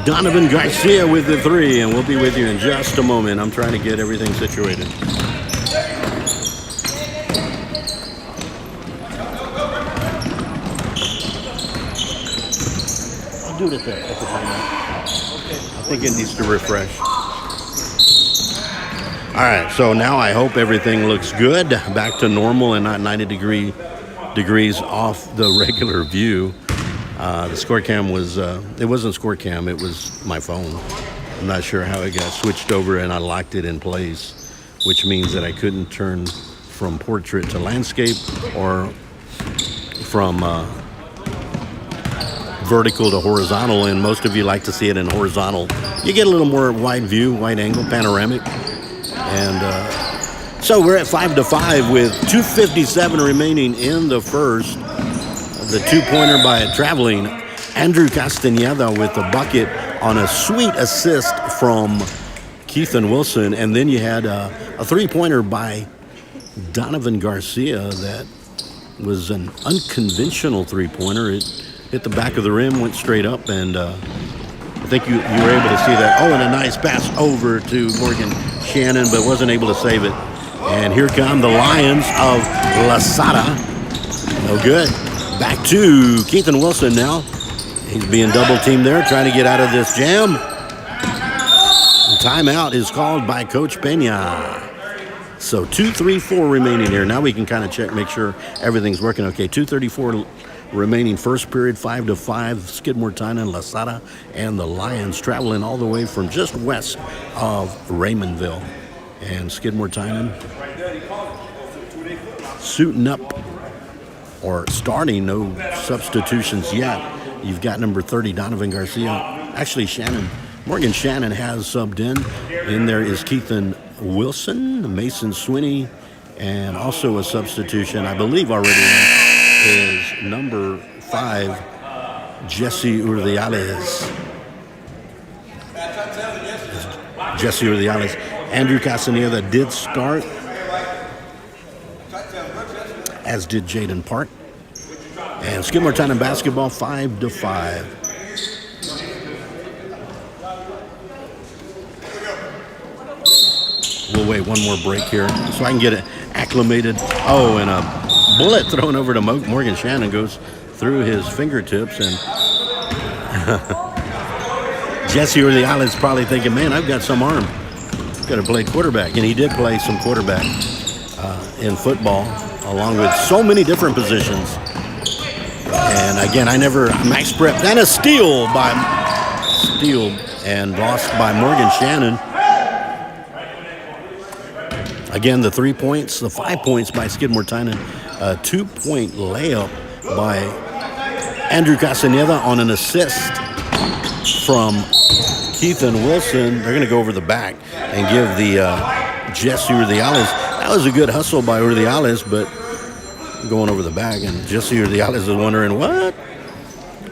Donovan Garcia with the 3, and we'll be with you in just a moment. I'm trying to get everything situated. I'll do it at the timeout. Okay. I think it needs to refresh. All right, so now I hope everything looks good, back to normal and not 90 degrees off the regular view. The score cam was, it wasn't score cam, it was my phone. I'm not sure how it got switched over, and I locked it in place, which means that I couldn't turn from portrait to landscape or from vertical to horizontal, and most of you like to see it in horizontal. You get a little more wide view, wide angle, panoramic. And so we're at 5-5 with 2:57 remaining in the first. The 2-pointer by traveling Andrew Castaneda with the bucket on a sweet assist from Keithan Wilson. And then you had a 3-pointer by Donovan Garcia that was an unconventional 3-pointer. It hit the back of the rim, went straight up, and I think you were able to see that. Oh, and a nice pass over to Morgan Shannon, but wasn't able to save it. And here come the Lions of Lasara. No good. Back to Keithan Wilson now. He's being double-teamed there, trying to get out of this jam. And timeout is called by Coach Pena. So 2:34 remaining here. Now we can kind of check, make sure everything's working okay. 2:34 remaining first period, 5-5. Skidmore-Tynan, Lasara, and the Lions traveling all the way from just west of Raymondville. And Skidmore-Tynan suiting up, or starting, no substitutions yet. You've got number 30, Donovan Garcia. Actually, Morgan Shannon has subbed in. In there is Keithan Wilson, Mason Swinney, and also a substitution, I believe already, is number 5, Jesse Urdiales. Jesse Urdiales. Andrew Castaneda did start, as did Jaden Park. And Skidmore-Tynan basketball 5-5. We'll wait one more break here so I can get it acclimated. Oh, and a bullet thrown over to Morgan Shannon goes through his fingertips, and Jesse Urdiales probably thinking, man, I've got some arm. Got to play quarterback. And he did play some quarterback in football, along with so many different positions. And again, max prep, and a steal and lost by Morgan Shannon. Again, the 3 points, the 5 points by Skidmore-Tynan, a 2-point layup by Andrew Castaneda on an assist from Keithan Wilson. They're going to go over the back and give the Jesse Urdiales. That was a good hustle by Urdiales, but going over the back, and Jesse Urdiales is wondering,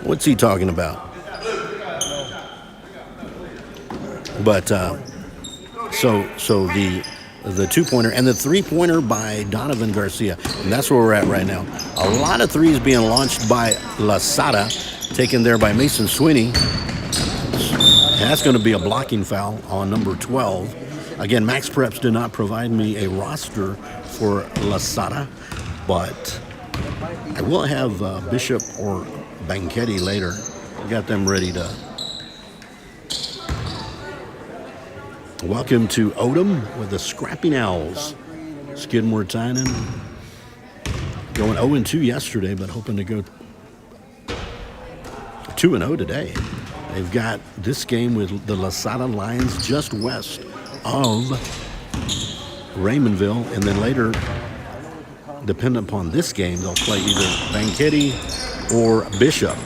what's he talking about? But so the 2-pointer and the 3-pointer by Donovan Garcia, and that's where we're at right now. A lot of threes being launched by Lasara, taken there by Mason Swinney. And that's going to be a blocking foul on number 12. Again, Max Preps did not provide me a roster for Lasara, but I will have Bishop or Banchetti later. I got them ready to. Welcome to Odom with the Scrapping Owls. Skidmore-Tynan going 0-2 yesterday, but hoping to go 2-0 today. They've got this game with the Lasara Lions just west of Raymondville, and then later, dependent upon this game, they'll play either Banchetti or Bishop.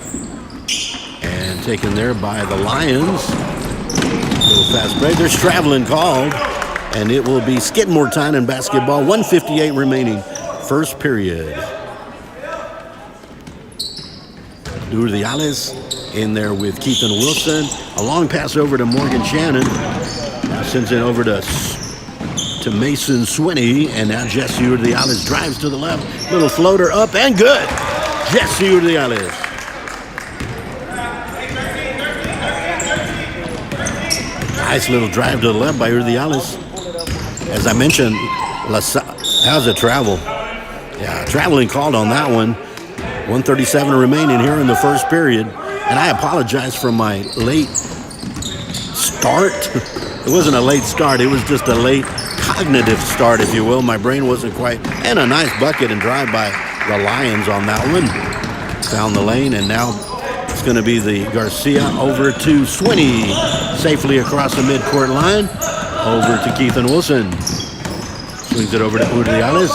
And taken there by the Lions. Little fast break. There's traveling called, and it will be Skidmore-Tynan basketball. 1:58 remaining, first period. Urdiales in there with Keithan Wilson. A long pass over to Morgan Shannon. Now sends it over to Mason Swinney. And now Jesse Urdiales drives to the left. Little floater up and good. Jesse Urdiales. Nice little drive to the left by Urdiales. As I mentioned, how's it travel? Yeah, traveling called on that one. 1:37 remaining here in the first period. And I apologize for my late start. It wasn't a late start. It was just a late cognitive start, if you will. My brain wasn't quite. And a nice bucket and drive by the Lions on that one. Found the lane, and now it's going to be the Garcia over to Swinney. Safely across the midcourt line. Over to Keithan Wilson. Swings it over to Urdiales.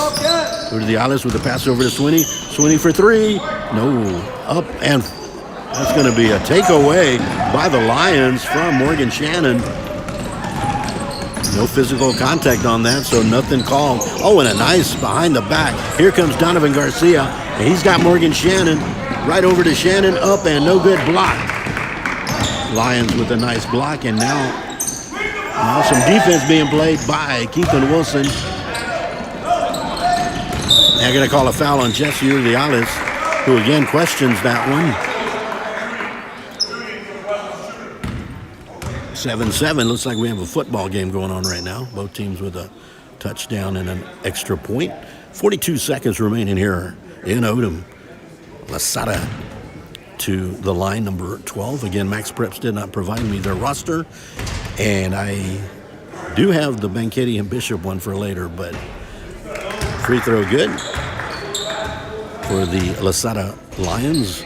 Urdiales with a pass over to Swinney. Swinney for three. No. Up, and that's going to be a takeaway by the Lions from Morgan Shannon. No physical contact on that, so nothing called. Oh, and a nice behind the back. Here comes Donovan Garcia, and he's got Morgan Shannon. Right over to Shannon, up, and no good block. Lions with a nice block, and now some defense being played by Keithan Wilson. They're going to call a foul on Jesse Urdiales, who again questions that one. 7-7. Looks like we have a football game going on right now. Both teams with a touchdown and an extra point. 42 seconds remaining here in Odom. Lasara to the line, number 12. Again, Max Preps did not provide me their roster. And I do have the Banchetti and Bishop one for later, but free throw good for the Lasara Lions.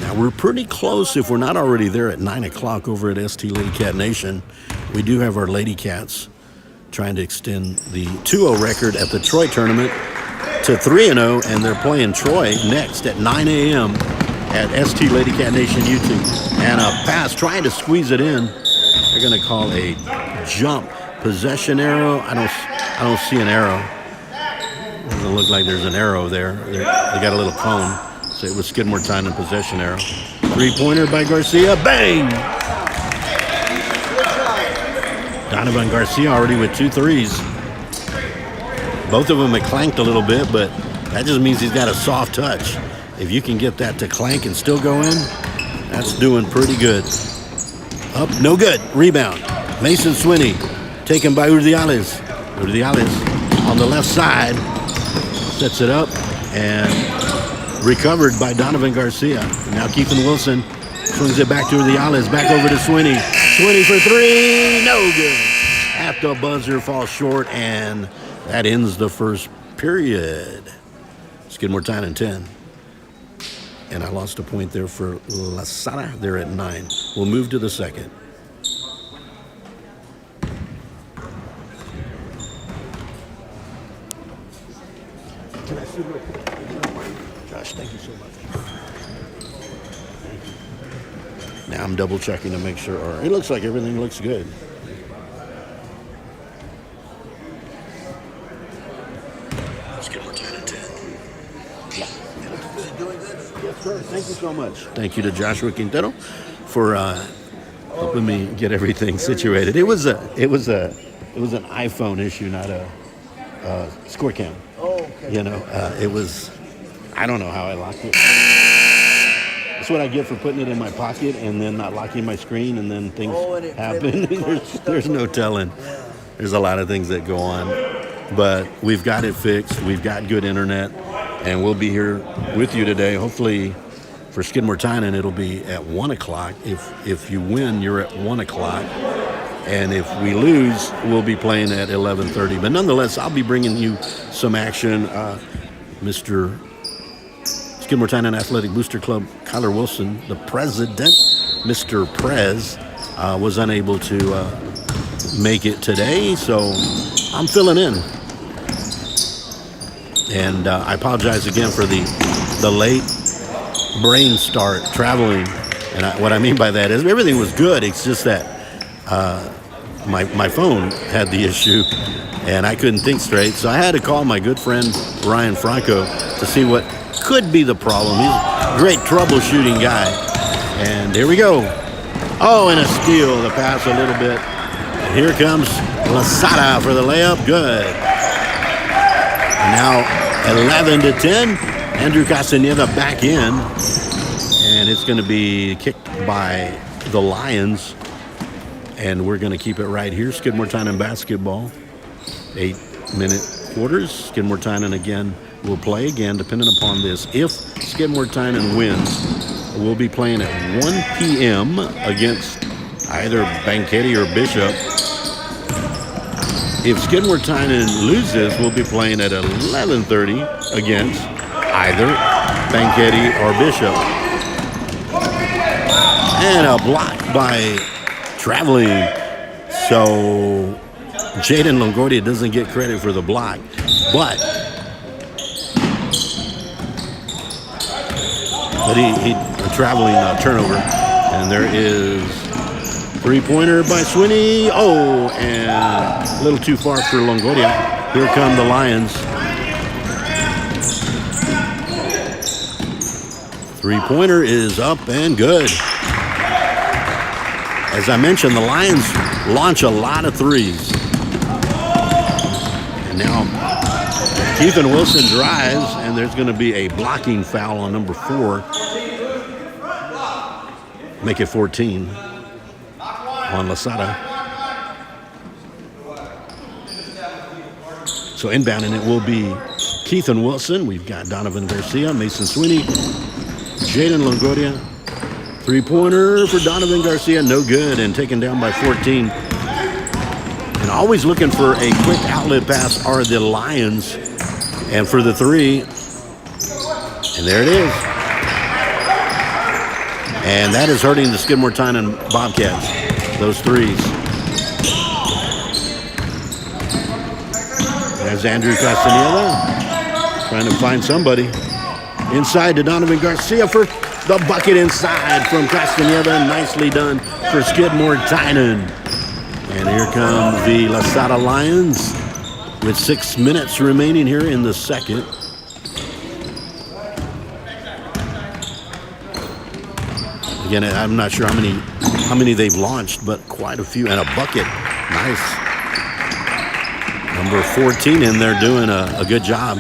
Now we're pretty close, if we're not already there, at 9 o'clock over at ST Lady Cat Nation. We do have our Lady Cats trying to extend the 2-0 record at the Troy tournament to 3-0, and they're playing Troy next at 9 a.m. at ST Lady Cat Nation YouTube. And a pass, trying to squeeze it in. They're going to call a jump. Possession arrow. I don't see an arrow. Doesn't look like there's an arrow there. They got a little cone. So it was Skidmore-Tynan possession arrow. Three-pointer by Garcia. Bang! Donovan Garcia already with 2 threes. Both of them had clanked a little bit, but that just means he's got a soft touch. If you can get that to clank and still go in, that's doing pretty good. Up, no good. Rebound. Mason Swinney, taken by Urdiales. Urdiales on the left side, sets it up, and recovered by Donovan Garcia. Now Keithan Wilson swings it back to Urdiales, back over to Swinney. Swinney for three, no good. At the buzzer, falls short, and that ends the first period. Skidmore-Tynan 10. And I lost a point there for Lasara. They're at 9. We'll move to the second. Can I see real quick? Josh, thank you so much. Thank you. Now I'm double checking to make sure. It looks like everything looks good. Skidmore-Tynan 10. Yeah. Doing good. Yes, sir. Thank you so much. Thank you to Joshua Quintero for helping me get everything situated. It was an iPhone issue, not a score cam. Oh, okay. You know, it was. I don't know how I locked it. That's what I get for putting it in my pocket and then not locking my screen, and then things happen. there's no telling. Yeah. There's a lot of things that go on, but we've got it fixed. We've got good internet. And we'll be here with you today. Hopefully for Skidmore-Tynan, it'll be at 1 o'clock. If you win, you're at 1 o'clock. And if we lose, we'll be playing at 11:30. But nonetheless, I'll be bringing you some action. Mr. Skidmore-Tynan Athletic Booster Club, Kyler Wilson, the president, Mr. Prez, was unable to make it today. So I'm filling in. And I apologize again for the late brain start traveling. And what I mean by that is everything was good. It's just that my phone had the issue, and I couldn't think straight. So I had to call my good friend Ryan Franco to see what could be the problem. He's a great troubleshooting guy. And here we go. Oh, and a steal. The pass a little bit. And here comes Lasara for the layup. Good. And now 11-10. Andrew Castaneda back in. And it's going to be kicked by the Lions. And we're going to keep it right here. Skidmore-Tynan basketball. 8-minute quarters. Skidmore-Tynan again will play again, depending upon this. If Skidmore-Tynan wins, we'll be playing at 1 p.m. against either Banquetti or Bishop. If Skidmore-Tynan loses, we'll be playing at 11:30 against either Banquetti or Bishop. And a block by Traveling. So Jaden Longoria doesn't get credit for the block, but he a traveling turnover. And there is three-pointer by Swinney. Oh, and a little too far for Longoria. Here come the Lions. Three-pointer is up and good. As I mentioned, the Lions launch a lot of threes. And now Keithan Wilson drives, and there's going to be a blocking foul on number 4. Make it 14 on Lasara. So inbounding it will be Keithan Wilson. We've got Donovan Garcia, Mason Swinney, Jaden Longoria. Three-pointer for Donovan Garcia, no good, and taken down by 14. And always looking for a quick outlet pass are the Lions. And for the three, and there it is. And that is hurting the Skidmore-Tynan Bobcats, those threes. There's Andrew Castaneda trying to find somebody. Inside to Donovan Garcia for the bucket inside from Castaneda. Nicely done for Skidmore-Tynan. And here come the Lasara Lions with 6 minutes remaining here in the second. Again, I'm not sure how many they've launched, but quite a few. And a bucket. Nice. Number 14 in there doing a good job.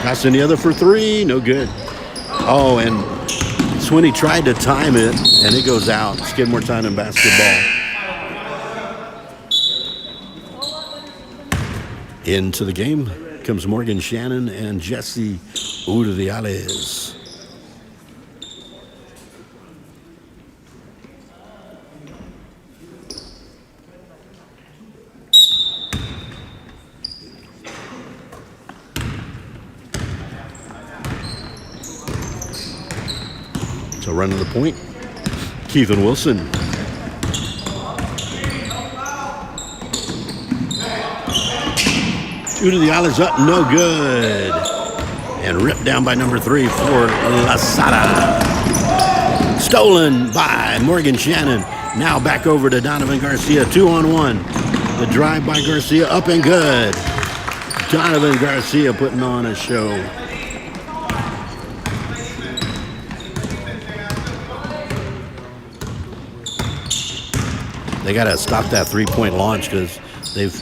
Castaneda for 3, no good. Oh, and Swinney tried to time it, and it goes out. Skidmore-Tynan basketball. Into the game comes Morgan Shannon and Jesse Urdiales. So running the point, Keithan Wilson. Urdiales up, no good. And ripped down by number 3 for Lasara. Stolen by Morgan Shannon. Now back over to Donovan Garcia, 2-on-1. The drive by Garcia, up and good. Donovan Garcia putting on a show. They got to stop that three-point launch because they've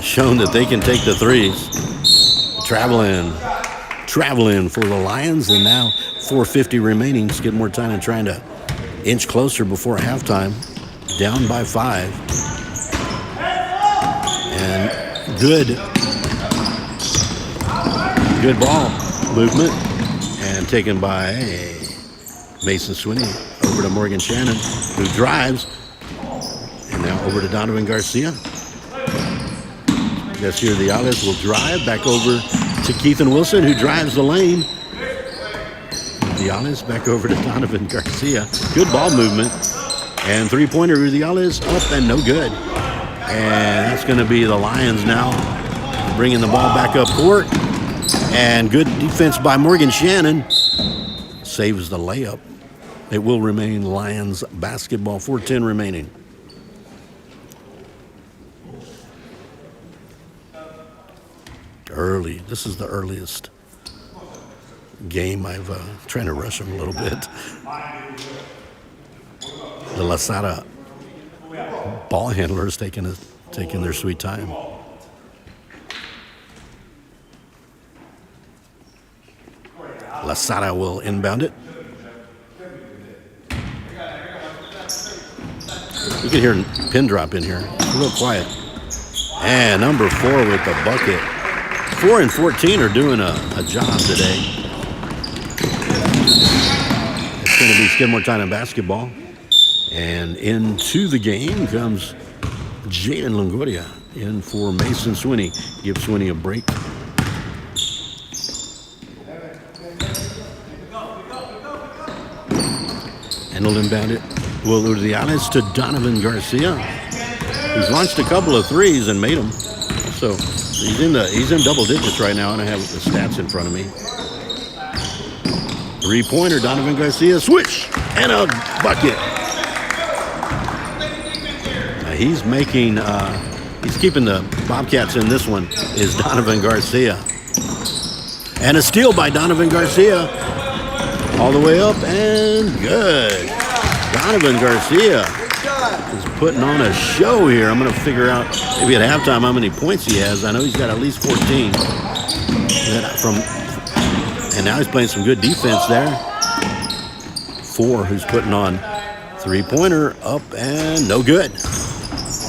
shown that they can take the threes. Traveling for the Lions, and now 4:50 remaining. Skidmore-Tynan trying to inch closer before halftime. Down by 5. And good ball movement. And taken by Mason Swinney over to Morgan Shannon, who drives. And now over to Donovan Garcia. Jesse Urdiales will drive back over to Keithan Wilson, who drives the lane. Urdiales back over to Donovan Garcia. Good ball movement. And three-pointer Urdiales up and no good. And that's going to be the Lions now bringing the ball back up court. And good defense by Morgan Shannon. Saves the layup. It will remain Lions basketball. 4:10 remaining. Early. This is the earliest game. I've trying to rush them a little bit. The Lasara ball handlers taking their sweet time. Lasara will inbound it. You can hear a pin drop in here. It's a little quiet. And number 4 with the bucket. 4 and 14 are doing a job today. It's going to be Skidmore-Tynan basketball. And into the game comes Jaden Longoria in for Mason Swinney. Give Swinney a break. And he'll inbound it. Will go to the outlets to Donovan Garcia. He's launched a couple of threes and made them. So he's in double digits right now, and I have the stats in front of me. 3-pointer, Donovan Garcia, swish, and a bucket. Now he's making, he's keeping the Bobcats in this one, is Donovan Garcia. And a steal by Donovan Garcia. All the way up and good. Donovan Garcia is putting on a show here. I'm going to figure out maybe at halftime how many points he has. I know he's got at least 14. And now he's playing some good defense there. 4 who's putting on 3-pointer up and no good.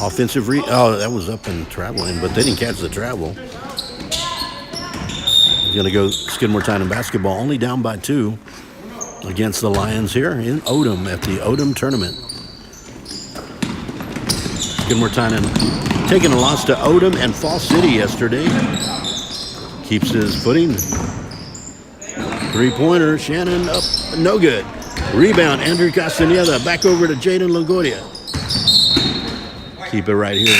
Offensive oh, that was up and traveling, but they didn't catch the travel. He's going to go Skidmore-Tynan basketball, only down by 2 against the Lions here in Odom at the Odom tournament. Skidmore-Tynan taking a loss to Odom and Fall City yesterday. Keeps his footing. 3-pointer, Shannon up, no good. Rebound, Andrew Castaneda, back over to Jaden Longoria. Keep it right here.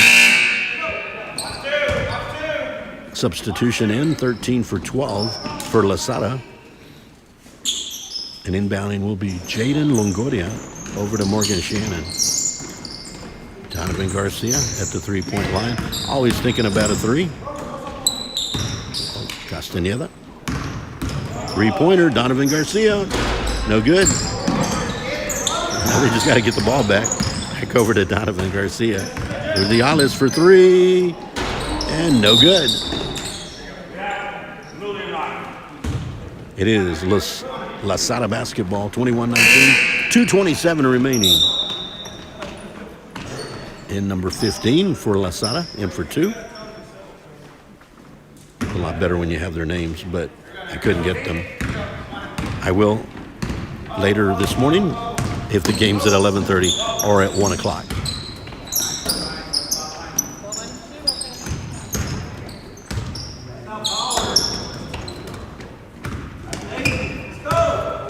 Substitution in, 13 for 12 for Lasara. And inbounding will be Jaden Longoria over to Morgan Shannon. Donovan Garcia at the 3-point line. Always thinking about a 3. Castaneda. 3-pointer, Donovan Garcia. No good. Now they just got to get the ball back. Back over to Donovan Garcia. There's the Alice for 3. And no good. It is Lasara basketball, 21-19. 2:27 remaining. In number 15 for Lasara, in for 2. A lot better when you have their names, but I couldn't get them. I will later this morning if the game's at 11:30 or at 1 o'clock.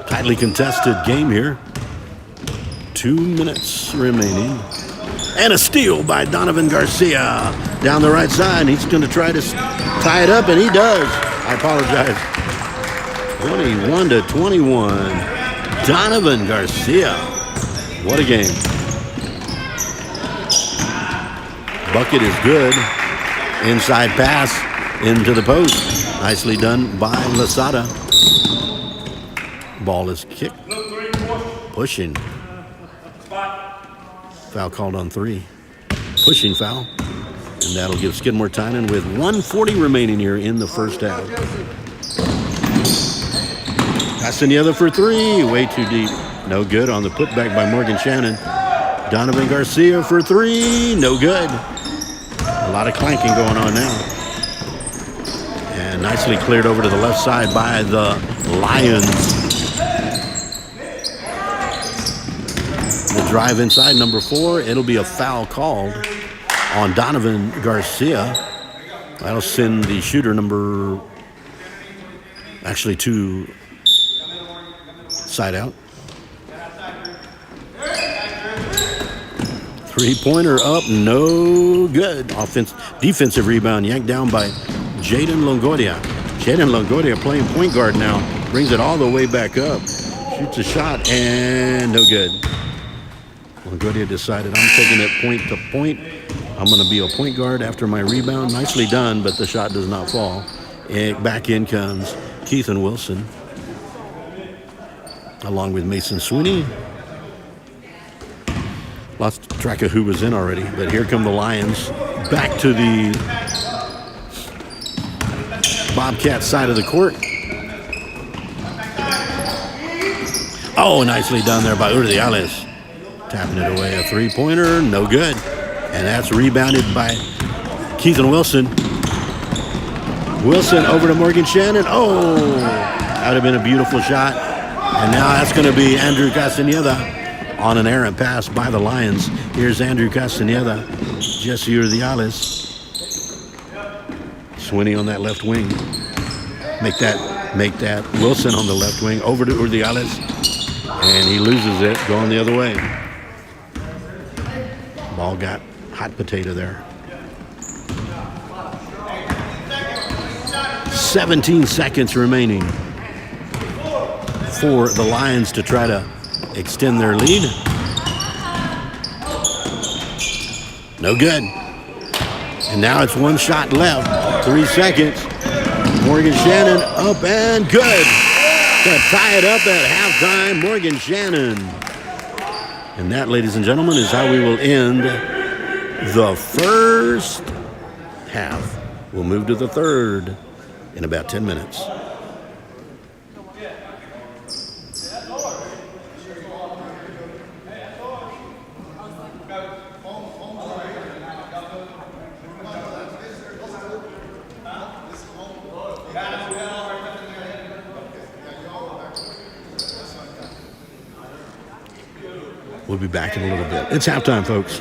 Tightly contested game here. 2 minutes remaining. And a steal by Donovan Garcia down the right side. He's going to try to tie it up, and he does. I apologize. 21-21. Donovan Garcia. What a game. Bucket is good. Inside pass into the post. Nicely done by Lasara. Ball is kicked. Pushing. Foul called on 3. Pushing foul. And that'll give Skidmore-Tynan with 1:40 remaining here in the first half. Castaneda for 3. Way too deep. No good on the putback by Morgan Shannon. Donovan Garcia for 3. No good. A lot of clanking going on now. And nicely cleared over to the left side by the Lions. The drive inside, number 4. It'll be a foul called on Donovan Garcia. That'll send the shooter number, actually 2 side out. 3-pointer up, no good. Defensive rebound yanked down by Jaden Longoria. Jaden Longoria playing point guard now. Brings it all the way back up. Shoots a shot and no good. LaGuardia decided I'm taking it point to point. I'm going to be a point guard after my rebound. Nicely done, but the shot does not fall. And back in comes Keith and Wilson, along with Mason Sweeney. Lost track of who was in already, but here come the Lions back to the Bobcat side of the court. Oh, nicely done there by Urdiales. Tapping it away, a three-pointer, no good. And that's rebounded by Keith and Wilson. Wilson over to Morgan Shannon. Oh, that would have been a beautiful shot. And now that's going to be Andrew Castaneda on an errant pass by the Lions. Here's Andrew Castaneda, Jesse Urdiales. Sweeney on that left wing. Make that Wilson on the left wing over to Urdiales. And he loses it, going the other way. Ball got hot potato there. 17 seconds remaining for the Lions to try to extend their lead. No good. And now it's one shot left. 3 seconds. Morgan Shannon up and good. To tie it up at halftime, Morgan Shannon. And that, ladies and gentlemen, is how we will end the first half. We'll move to the third in about 10 minutes. We'll be back in a little bit. It's halftime, folks.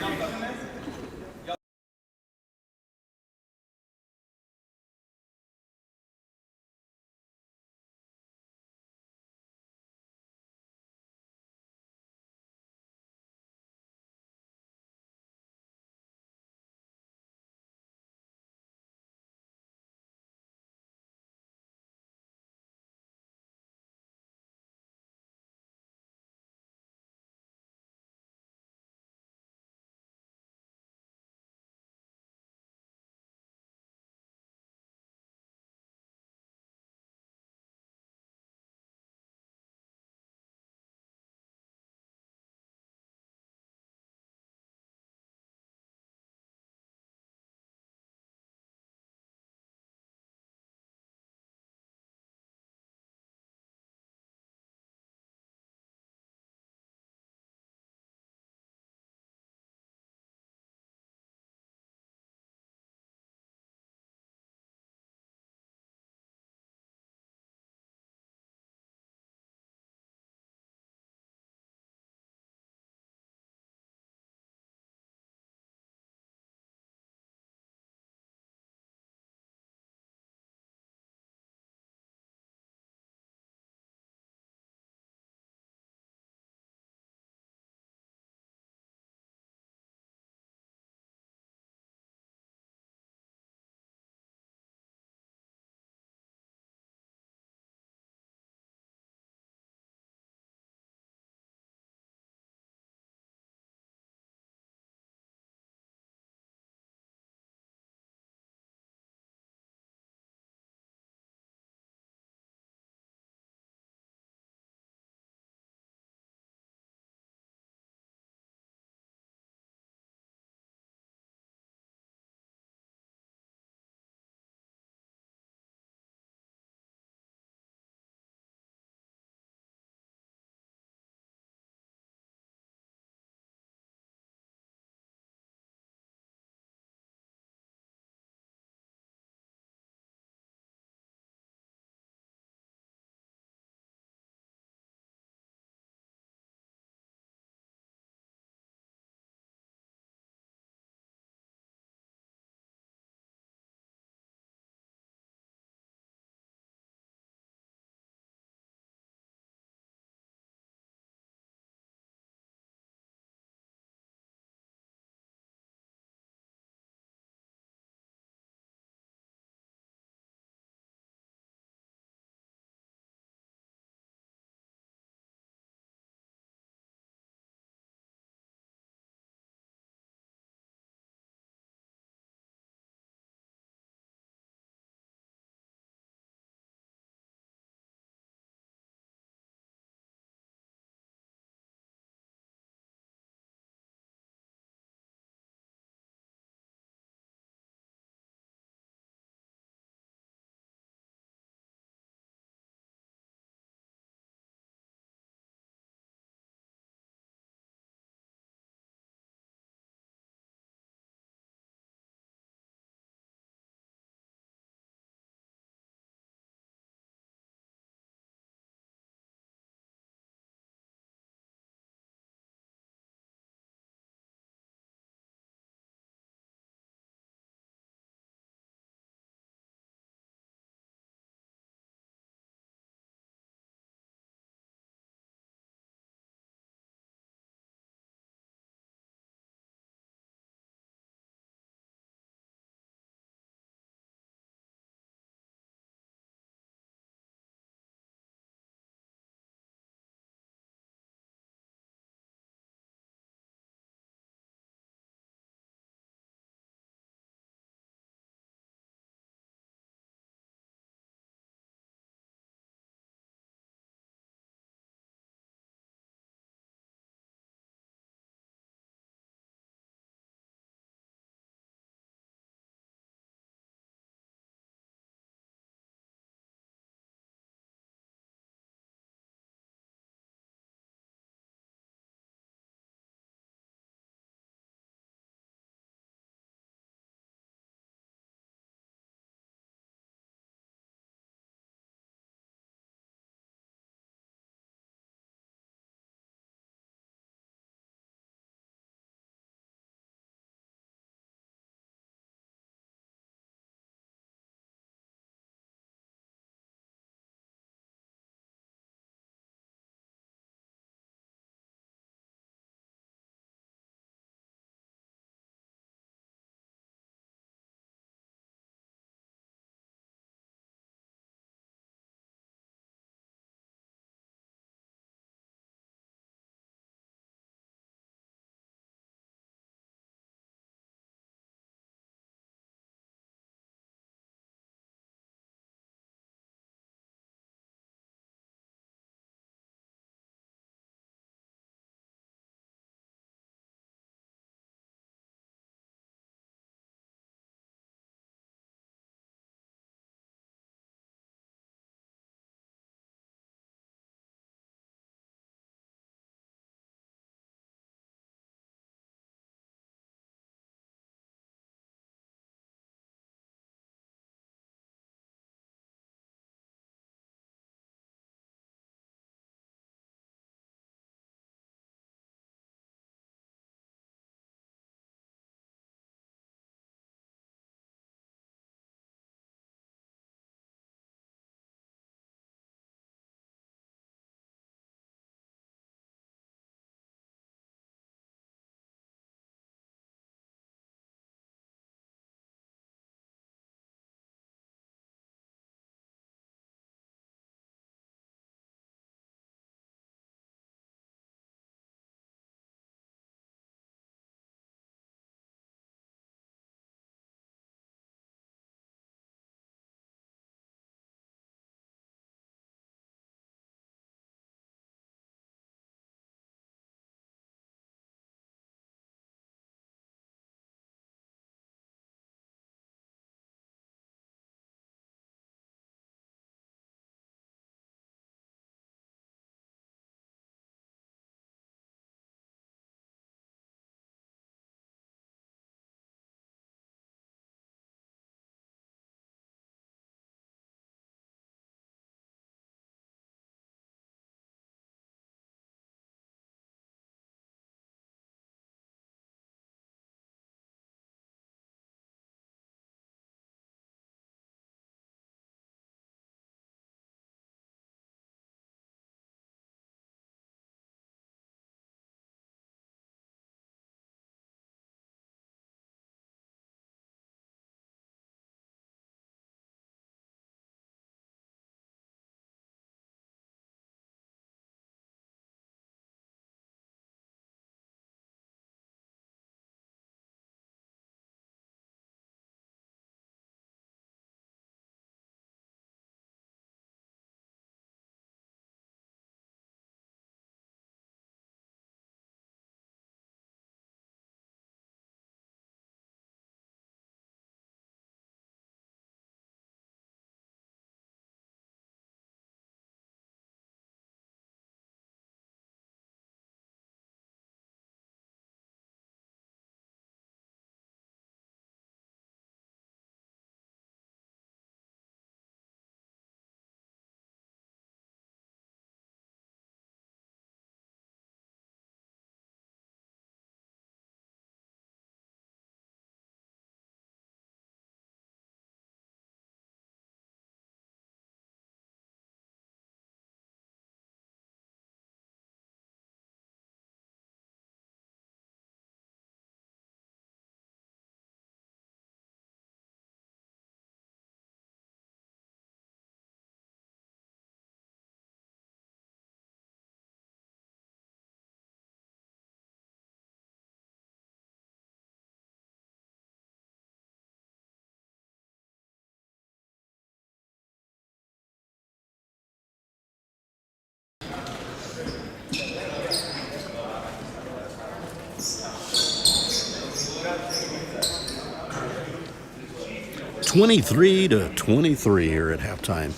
23-23 here at halftime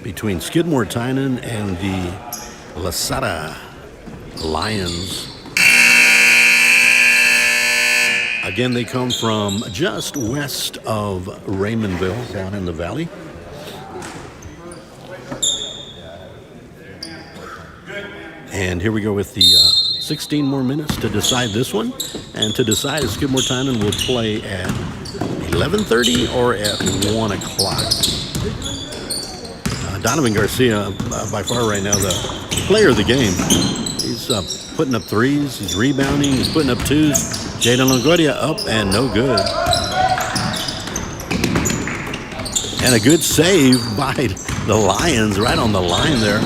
between Skidmore-Tynan and the Lasara Lions. Again, they come from just west of Raymondville, down in the valley. And here we go with the 16 more minutes to decide this one. And to decide if Skidmore-Tynan will play at 11:30 or at 1 o'clock. Donovan Garcia, by far right now, the player of the game. He's putting up threes, he's rebounding, he's putting up twos. Jaden Longoria up and no good. And a good save by the Lions right on the line there.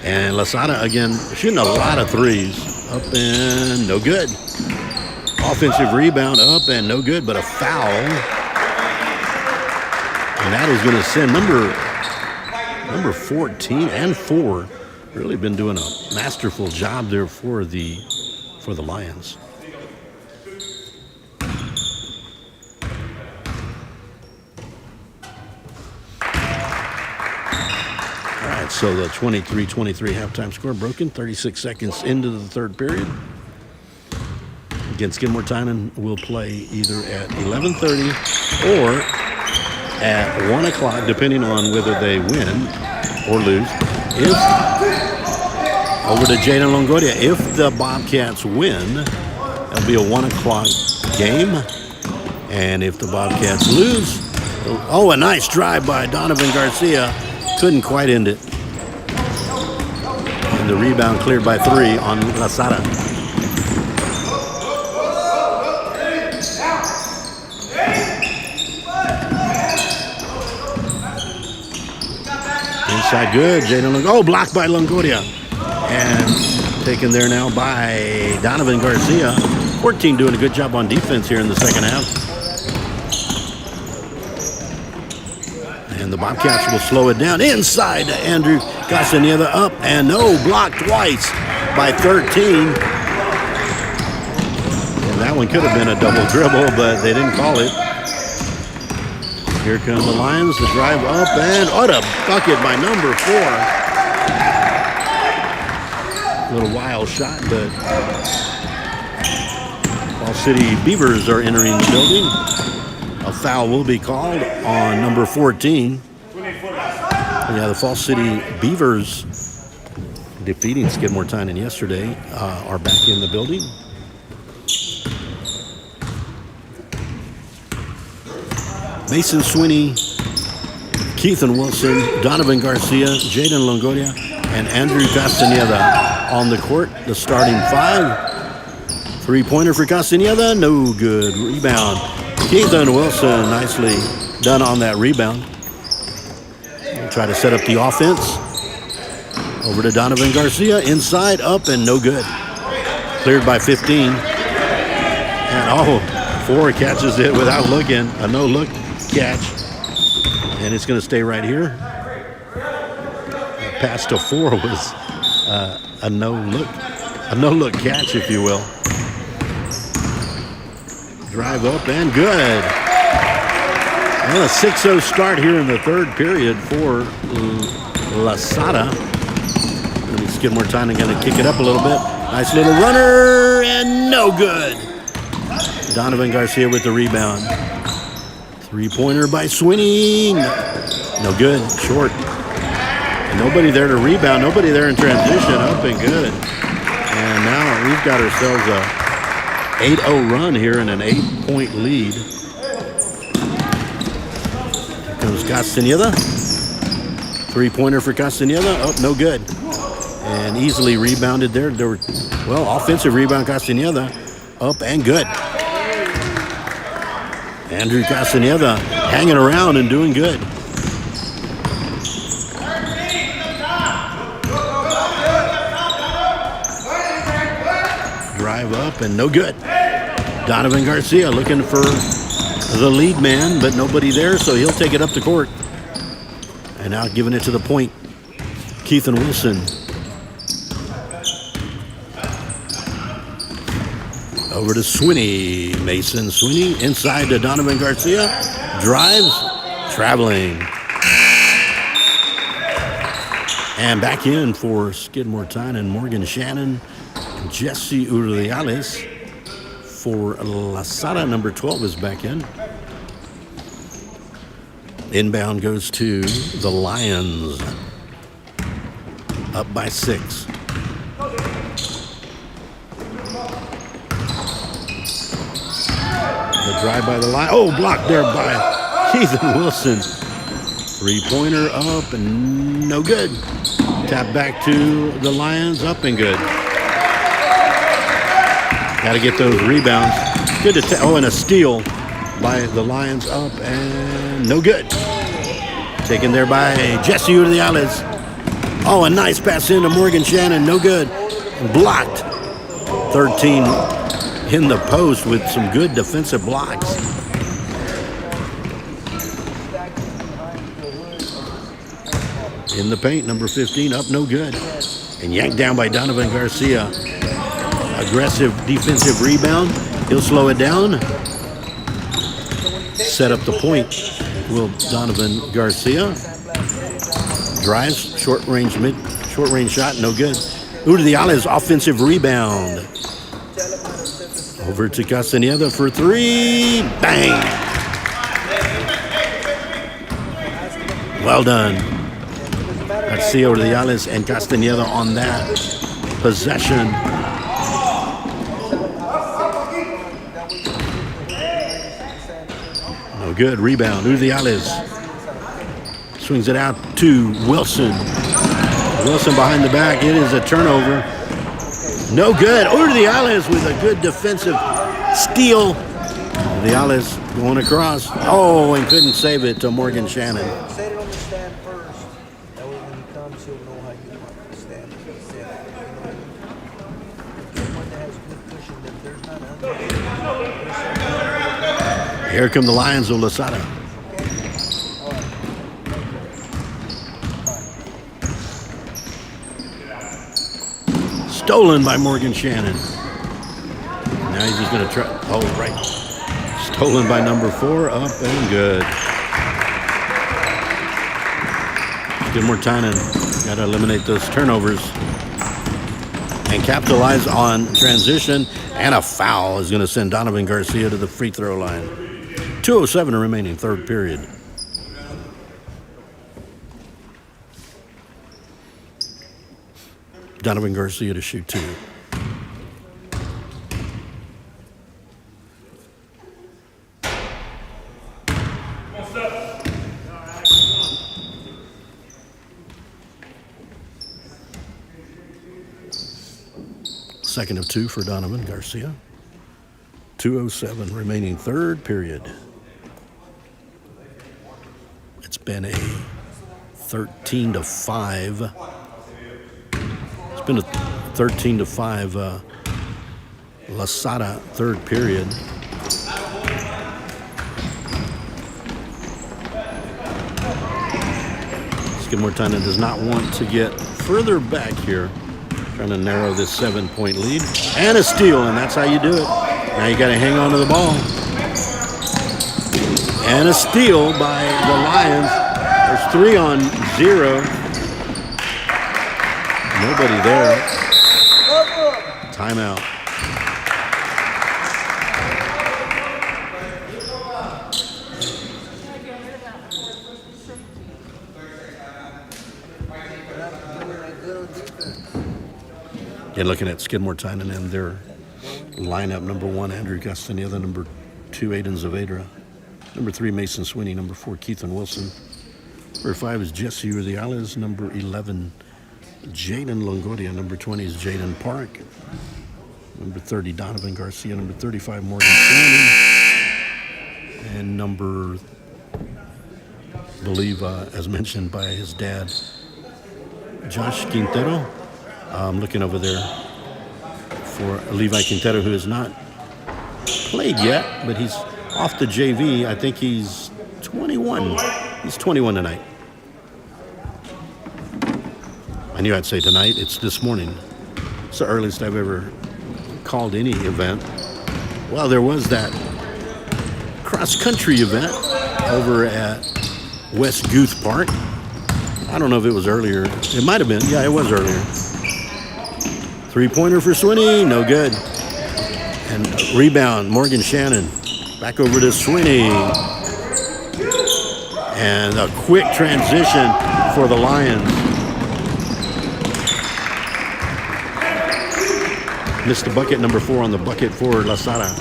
And Lasara again shooting a lot of threes. Up and no good. Offensive rebound up and no good, but a foul. And that is going to send number 14 and 4. Really been doing a masterful job there for the Lions. So the 23-23 halftime score broken, 36 seconds into the third period. Again, Skidmore-Tynan will play either at 11:30 or at 1 o'clock, depending on whether they win or lose. Over to Jaden Longoria. If the Bobcats win, it'll be a 1 o'clock game. And if the Bobcats lose, a nice drive by Donovan Garcia. Couldn't quite end it. And the rebound cleared by 3 on Lasara. Inside good. Jaden Longoria. Blocked by Longoria. And taken there now by Donovan Garcia. 14 doing a good job on defense here in the second half. And the Bobcats will slow it down. Inside to Andrew Castaneda, up and no, blocked twice by 13. And that one could have been a double dribble, but they didn't call it. Here come the Lions, the drive up, and what a bucket by number 4. A little wild shot, but Varsity Beavers are entering the building. A foul will be called on number 14. Yeah, the Falls City Beavers, defeating Skidmore-Tynan yesterday, are back in the building. Mason Sweeney, Keithan Wilson, Donovan Garcia, Jaden Longoria, and Andrew Castaneda on the court, the starting 5. Three-pointer for Castaneda, no good. Rebound. Keithan Wilson, nicely done on that rebound. We'll try to set up the offense. Over to Donovan Garcia, inside, up, and no good. Cleared by 15. And 4 catches it without looking. A no-look catch. And it's going to stay right here. Pass to 4 was a no-look catch, if you will. Drive up and good. And a 6-0 start here in the third period for Lasara. Skidmore-Tynan going to kick it up a little bit. Nice little runner and no good. Donovan Garcia with the rebound. Three-pointer by Sweeney. No good. Short. And nobody there to rebound. Nobody there in transition. Up and good. And now we've got ourselves a 8-0 run here and an 8-point lead. Here comes Castaneda. Three-pointer for Castaneda. No good. And easily rebounded there. Offensive rebound Castaneda. Up and good. Andrew Castaneda hanging around and doing good. Drive up and no good. Donovan Garcia looking for the lead man, but nobody there, so he'll take it up the court. And now giving it to the point, Keithan Wilson. Over to Swinney. Mason Swinney inside to Donovan Garcia. Drives. Traveling. And back in for Skidmore-Tynan, Morgan Shannon, Jesse Urdiales. For Lasara, number 12 is back in. Inbound goes to the Lions. Up by 6. The drive by the line. Oh, blocked there by Ethan Wilson. 3-pointer up and no good. Tap back to the Lions, up and good. Got to get those rebounds. Good to and a steal by the Lions, up and no good. Taken there by Jesse Urdiales. Oh, a nice pass into Morgan Shannon, no good. Blocked. 13 in the post with some good defensive blocks. In the paint, number 15, up no good. And yanked down by Donovan Garcia. Aggressive defensive rebound. He'll slow it down. Set up the point. Will Donovan Garcia. Drives, short range shot, no good. Urdiales offensive rebound. Over to Castaneda for 3. Bang! Well done. Garcia, Urdiales, and Castaneda on that possession. No good. Rebound. Urdiales swings it out to Wilson. Wilson behind the back. It is a turnover. No good. Urdiales with a good defensive steal. Urdiales going across. Oh, and couldn't save it to Morgan Shannon. Set it on the stand first. That way when he comes, he'll know how you want to stand. One that has good cushion, that there's not Here come the Lions of Lasara. Stolen by Morgan Shannon. Now he's just going to try. Oh, right. Stolen by number 4. Up and good. Skidmore-Tynan got to eliminate those turnovers and capitalize on transition. And a foul is going to send Donovan Garcia to the free throw line. 2:07 remaining, third period. Donovan Garcia to shoot 2. Second of 2 for Donovan Garcia. 2:07 remaining, third period. It's been a 13-5. It's been a 13-5 Lasara third period. Skidmore-Tynan does not want to get further back here. Trying to narrow this 7-point lead. And a steal, and that's how you do it. Now you got to hang on to the ball. And a steal by the Lions. There's 3 on 0. Nobody there. Timeout. You're looking at Skidmore-Tynan and their lineup. Number 1, Andrew Castaneda. Number 2, Aiden Zavedra. Number 3, Mason Swinney. Number 4, Keithan Wilson. Number 5 is Jesse Urdiales. Number 11, Jaden Longoria. Number 20 is Jaden Park. Number 30, Donovan Garcia. Number 35, Morgan Shannon. And number, I believe, as mentioned by his dad, Josh Quintero. I'm looking over there for Levi Quintero, who has not played yet, but he's off the JV. I think he's 21. He's 21 tonight. I knew I'd say tonight. It's this morning. It's the earliest I've ever called any event. Well, there was that cross-country event over at West Guth Park. I don't know if it was earlier. It might have been. Yeah, it was earlier. Three-pointer for Swinney, no good. And rebound, Morgan Shannon. Back over to Swinney. And a quick transition for the Lions. Missed the bucket, number 4 on the bucket for Lasara.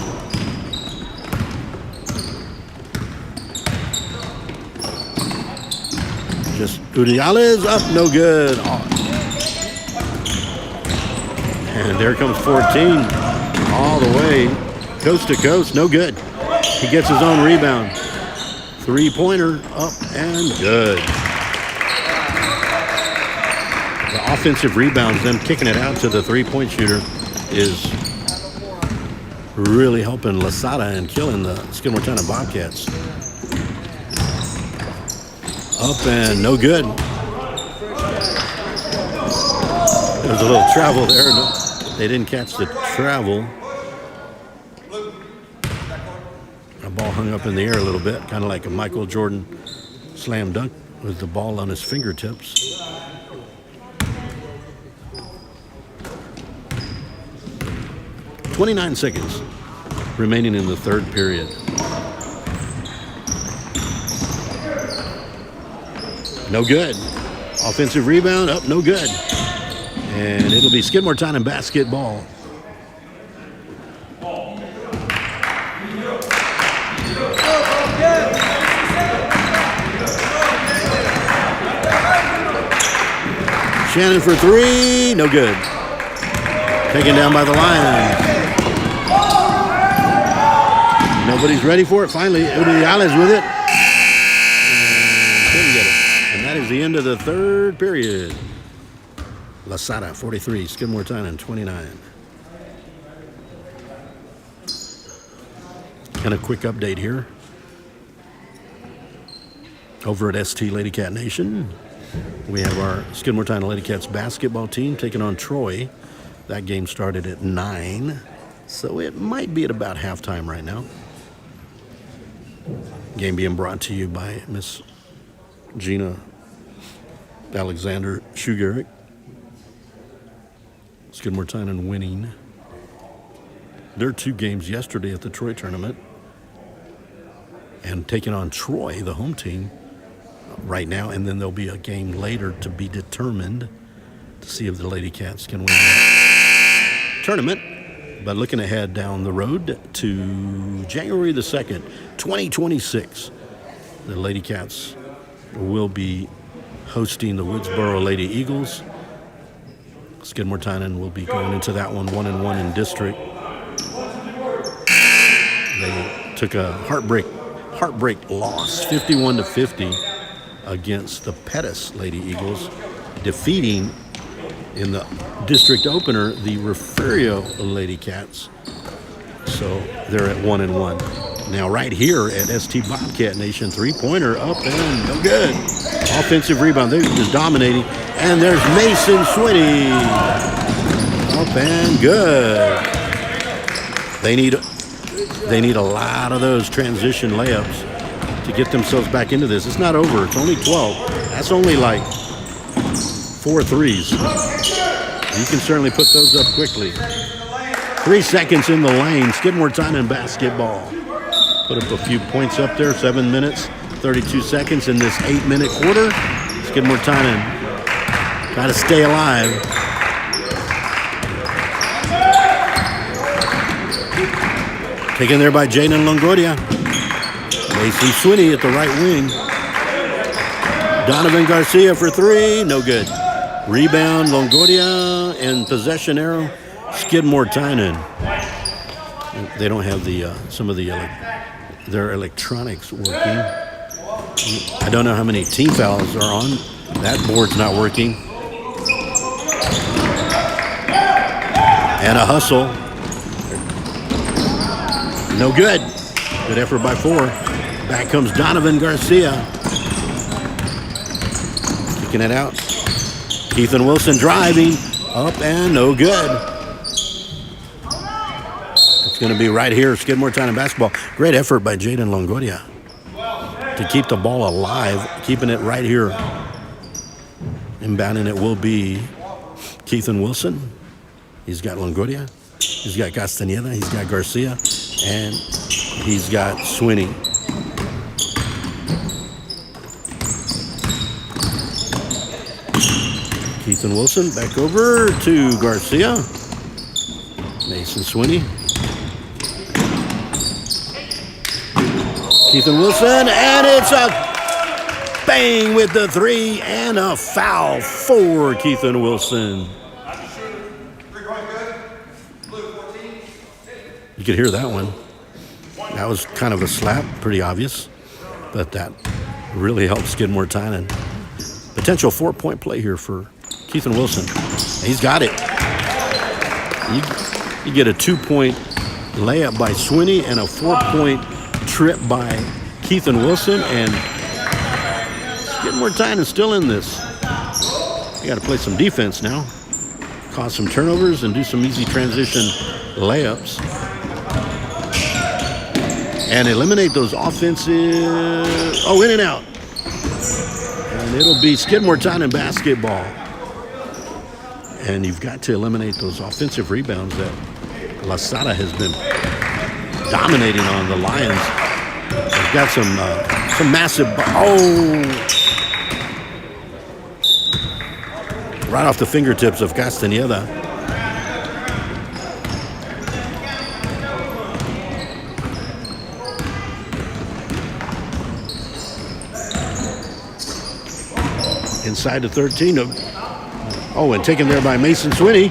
Just Udiales up, no good. And there comes 14 all the way, coast to coast, no good. He gets his own rebound. Three-pointer up and good. The offensive rebounds, them kicking it out to the three-point shooter, is really helping Lasara and killing the Skidmore-Tynan Bobcats. Up and no good. There's a little travel there. No, they didn't catch the travel. The ball hung up in the air a little bit, kind of like a Michael Jordan slam dunk with the ball on his fingertips. .29 seconds remaining in the third period. No good. Offensive rebound up, no good. And it'll be Skidmore-Tynan basketball. Shannon for three, no good. Taken down by the Lions. Nobody's ready for it. Finally, Udiales with it. And couldn't get it. And that is the end of the third period. Lasara 43, Skidmore-Tynan 29. And a quick update here. Over at ST Lady Cat Nation, we have our Skidmore-Tynan Lady Cats basketball team taking on Troy. That game started at 9, so it might be at about halftime right now. Game being brought to you by Miss Gina Alexander Shugaric. Skidmore-Tynan winning their 2 games yesterday at the Troy tournament and taking on Troy, the home team, right now. And then there'll be a game later to be determined to see if the Lady Cats can win that tournament. But looking ahead down the road to January the 2nd, 2026, the Lady Cats will be hosting the Woodsboro Lady Eagles. Skidmore-Tynan will be going into that one 1-1 in district. They took a heartbreak loss, 51-50, against the Pettis Lady Eagles, defeating in the district opener the Refugio Lady Cats. So they're at 1-1. Now right here at ST Bobcat Nation, three-pointer up and no good. Offensive rebound, they're just dominating. And there's Mason Swinney. Up and good. They need a lot of those transition layups to get themselves back into this. It's not over. It's only 12. That's only like 4 threes. You can certainly put those up quickly. 3 seconds in the lane. Skidmore-Tynan basketball. Put up a few points up there. 7 minutes, 32 seconds in this 8-minute quarter. Skidmore-Tynan try to stay alive. Taken there by Jaden Longoria. Mason Swinney at the right wing. Donovan Garcia for 3, no good. Rebound, Longoria, and possession arrow, Skidmore-Tynan. They don't have the some of the their electronics working. I don't know how many team fouls are on. That board's not working. And a hustle. No good. Good effort by 4. Back comes Donovan Garcia. Kicking it out. Ethan Wilson driving. Up and no good. going to be right here, Skidmore-Tynan basketball. Great effort by Jaden Longoria to keep the ball alive, keeping it right here. Inbounding it will be Keithan Wilson. He's got Longoria. He's got Castañeda. He's got Garcia. And he's got Swinney. Keithan Wilson back over to Garcia. Mason Swinney. Keithan Wilson, and it's a bang with the three and a foul for Keithan Wilson. You could hear that one. That was kind of a slap, pretty obvious, but that really helped Skidmore-Tynan. Potential 4-point play here for Keithan Wilson. He's got it. You get a 2-point layup by Swinney and a 4-point trip by Keithan Wilson, and Skidmore-Tynan is still in this. You got to play some defense now, cause some turnovers, and do some easy transition layups, and eliminate those offensive. Oh, in and out, and it'll be Skidmore-Tynan basketball. And you've got to eliminate those offensive rebounds that Lasara has been dominating on the Lions. They've got some massive. Right off the fingertips of Castañeda. Inside the 13. Oh, and taken there by Mason Swinney.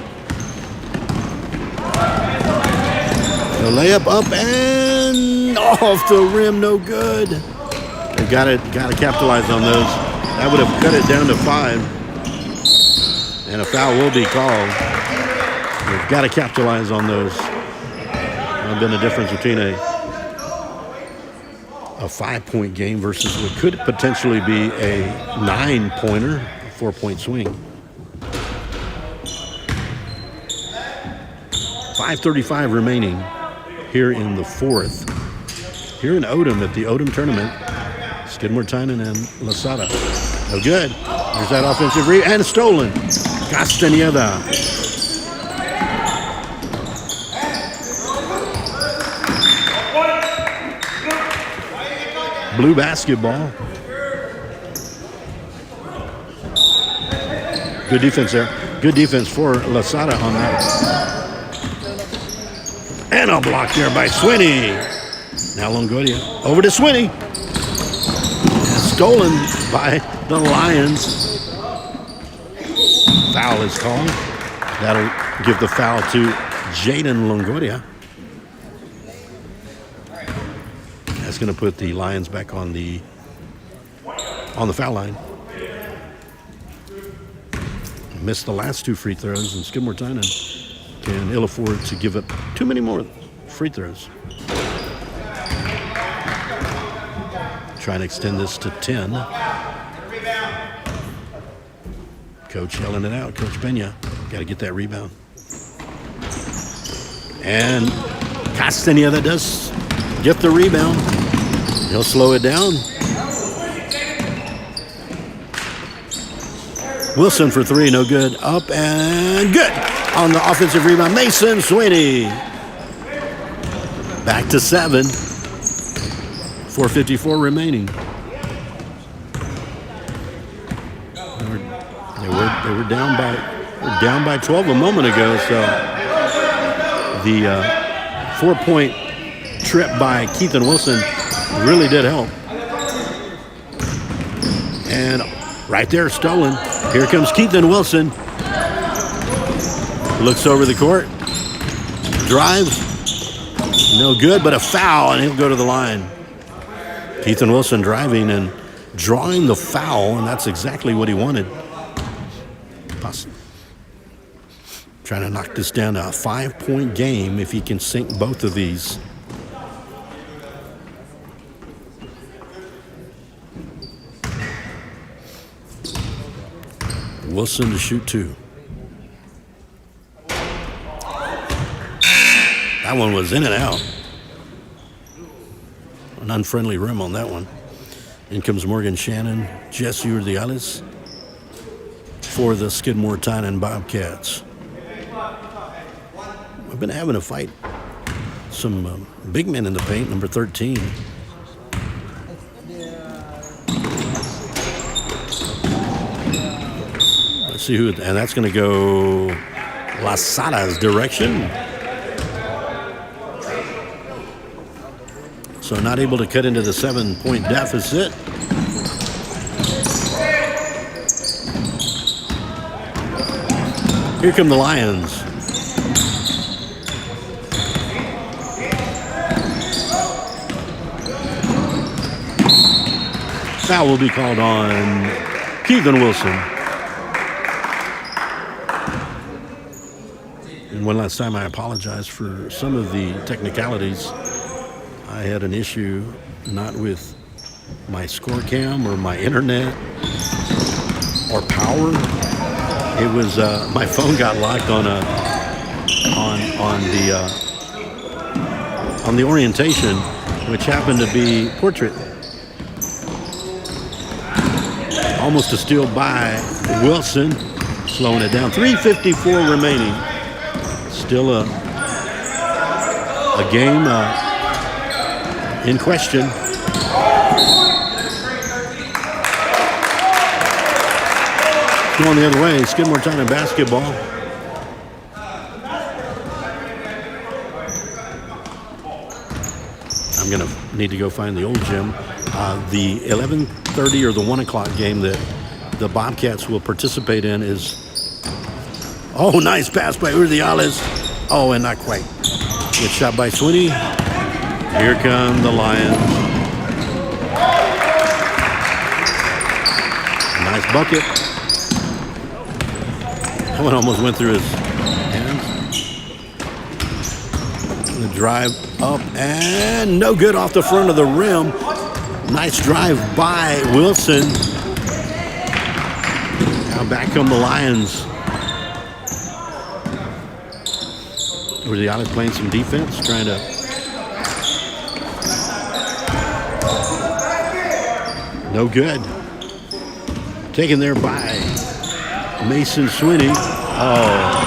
The layup up and off the rim, no good. They've got to capitalize on those. That would have cut it down to 5. And a foul will be called. They've got to capitalize on those. There's been a difference between a 5-point game versus what could potentially be a 9-pointer, a 4-point swing. 5:35 remaining here in the fourth. Here in Odom at the Odom tournament, Skidmore-Tynan and Lasara. No good. There's that offensive rebound and stolen. Castañeda. Blue basketball. Good defense there. Good defense for Lasara on that. And a block there by Swinney. Now Longoria over to Swinney. Stolen by the Lions. Foul is called. That'll give the foul to Jaden Longoria. That's going to put the Lions back on the foul line. Missed the last 2 free throws, and Skidmore-Tynan can ill afford to give up too many more free throws. Trying to extend this to 10. Coach yelling it out. Coach Pena, got to get that rebound. And Castañeda does get the rebound. He'll slow it down. Wilson for 3, no good. Up and good. On the offensive rebound, Mason Swinney. Back to 7. 4:54 remaining. They were down by 12 a moment ago. So the 4-point trip by Keithan Wilson really did help. And right there, stolen. Here comes Keithan Wilson. Looks over the court. Drives. No good, but a foul, and he'll go to the line. Keithan Wilson driving and drawing the foul, and that's exactly what he wanted. Trying to knock this down to a 5-point game if he can sink both of these. Wilson to shoot 2. That one was in and out. An unfriendly rim on that one. In comes Morgan Shannon, Jesse Urdiales for the Skidmore-Tynan Bobcats. We've been having a fight. Some big men in the paint, number 13. Let's see who, and that's going to go Lasara's direction. So not able to cut into the 7-point deficit. Here come the Lions. Foul will be called on Keegan Wilson. And one last time, I apologize for some of the technicalities. I had an issue not with my score cam or my internet or power. It was my phone got locked on the orientation, which happened to be portrait. Almost a steal by Wilson, slowing it down. 3:54 remaining. Still a game in question. Going the other way, Skidmore-Tynan basketball. I'm going to need to go find the old gym. The 11:30 or the 1 o'clock game that the Bobcats will participate in is, oh, nice pass by Urdiales. Oh, and not quite. Good shot by Swinney. Here come the Lions. Nice bucket. That one almost went through his hands. The drive up and no good off the front of the rim. Nice drive by Wilson. Now back come the Lions. Urdiales playing some defense, trying to no good. Taken there by Mason Swinney. Oh.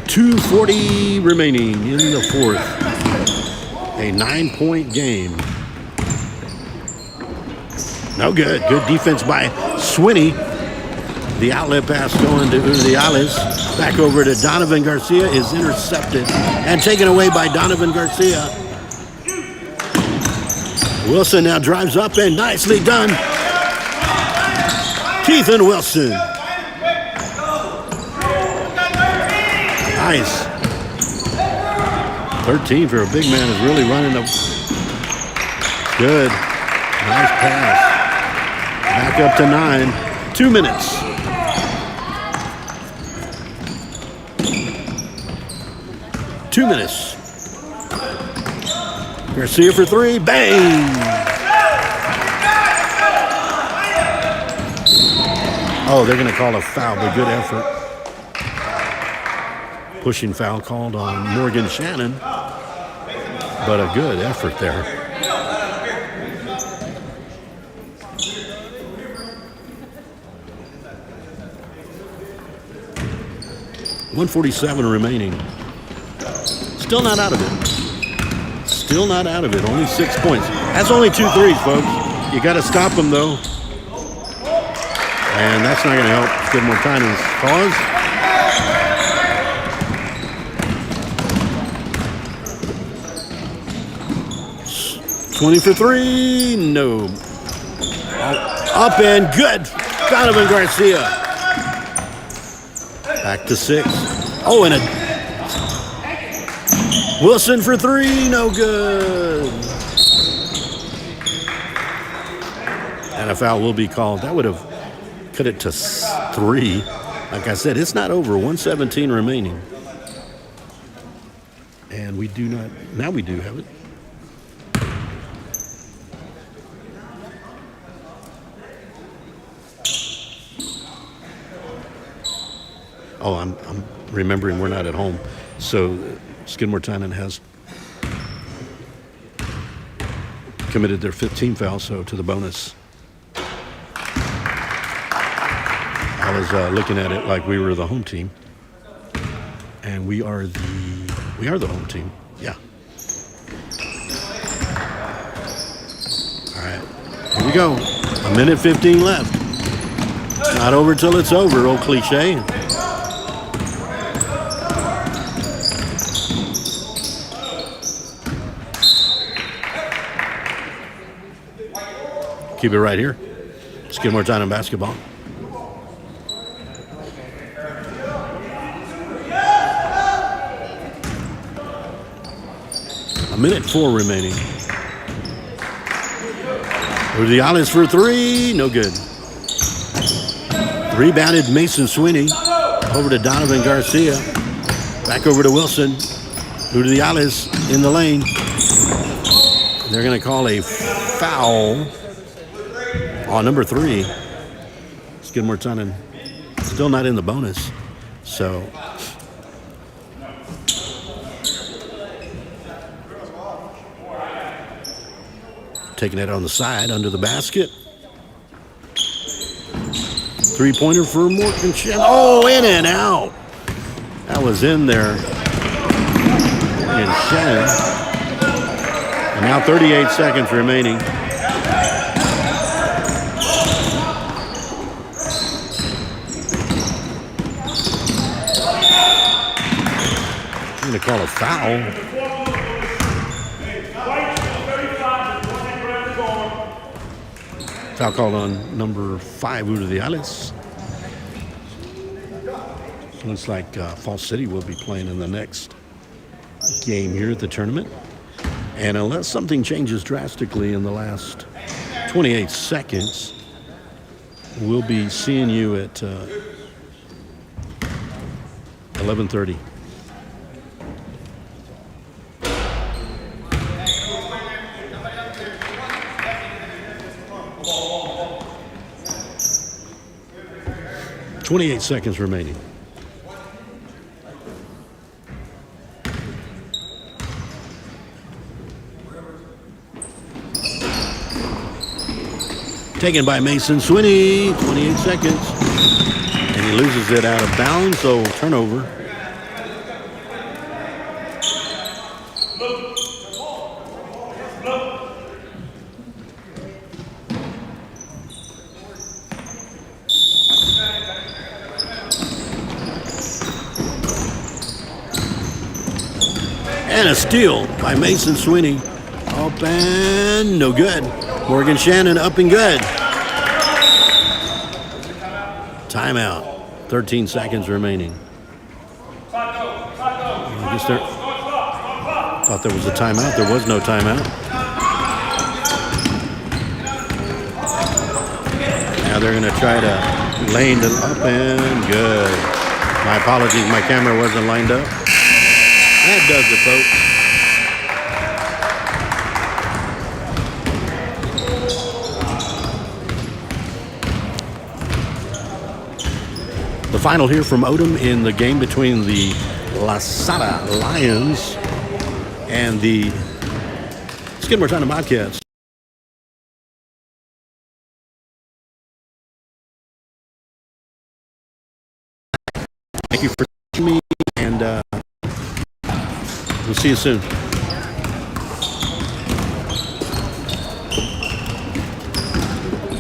.240 remaining in the fourth. A 9-point game. No good. Good defense by Swinney. The outlet pass going to Urdiales. Back over to Donovan Garcia is intercepted and taken away by Donovan Garcia. Wilson now drives up and nicely done. Keithan Wilson. Nice. 13 for a big man is really running the good. Nice pass. Back up to 9. 2 minutes. Garcia for 3. Bang! Oh, they're going to call a foul, but good effort. Pushing foul called on Morgan Shannon, but a good effort there. .147 remaining. Still not out of it. Still not out of it. Only 6 points. That's only 2 threes, folks. You got to stop them, though. And that's not going to help Skidmore-Tynan's cause. .20 for 3. No. Up and good. Donovan Garcia. Back to 6. Oh, and a Wilson for 3, no good. And a foul will be called. That would have cut it to 3. Like I said, it's not over. 1:17 remaining. And we do not, now we do have it. Oh, I'm remembering we're not at home. So Skidmore-Tynan has committed their 5th team foul, so to the bonus. I was looking at it like we were the home team. And we are the home team. Yeah. All right. Here we go. 1:15 left. Not over till it's over, old cliche. Keep it right here. Skidmore-Tynan basketball. A minute 4 remaining. Over the Alice for 3. No good. Rebounded Mason Sweeney. Over to Donovan Garcia. Back over to Wilson. Who to the Alice in the lane. They're going to call a foul on number 3. Skidmore-Tynan still not in the bonus. So taking it on the side under the basket. 3-pointer for Morgan Shannon. Oh, in and out. That was in there. Morgan Shannon. And now 38 seconds remaining. I'm going to call a foul. Foul called on number 5, Udo de Alice. Looks like Fall City will be playing in the next game here at the tournament. And unless something changes drastically in the last 28 seconds, we'll be seeing you at 11:30. .28 seconds remaining. Taken by Mason Sweeney, 28 seconds. And he loses it out of bounds, so turnover. And a steal by Mason Sweeney. Up and no good. Morgan Shannon up and good. Timeout. 13 seconds remaining. I guess there thought there was a timeout. There was no timeout. Now they're going to try to lane it up and good. My apologies, my camera wasn't lined up. That does it, folks. The final here from Odom in the game between the Lasara Lions and the Skidmore-Tynan Bobcats. Thank you for watching me, and we'll see you soon.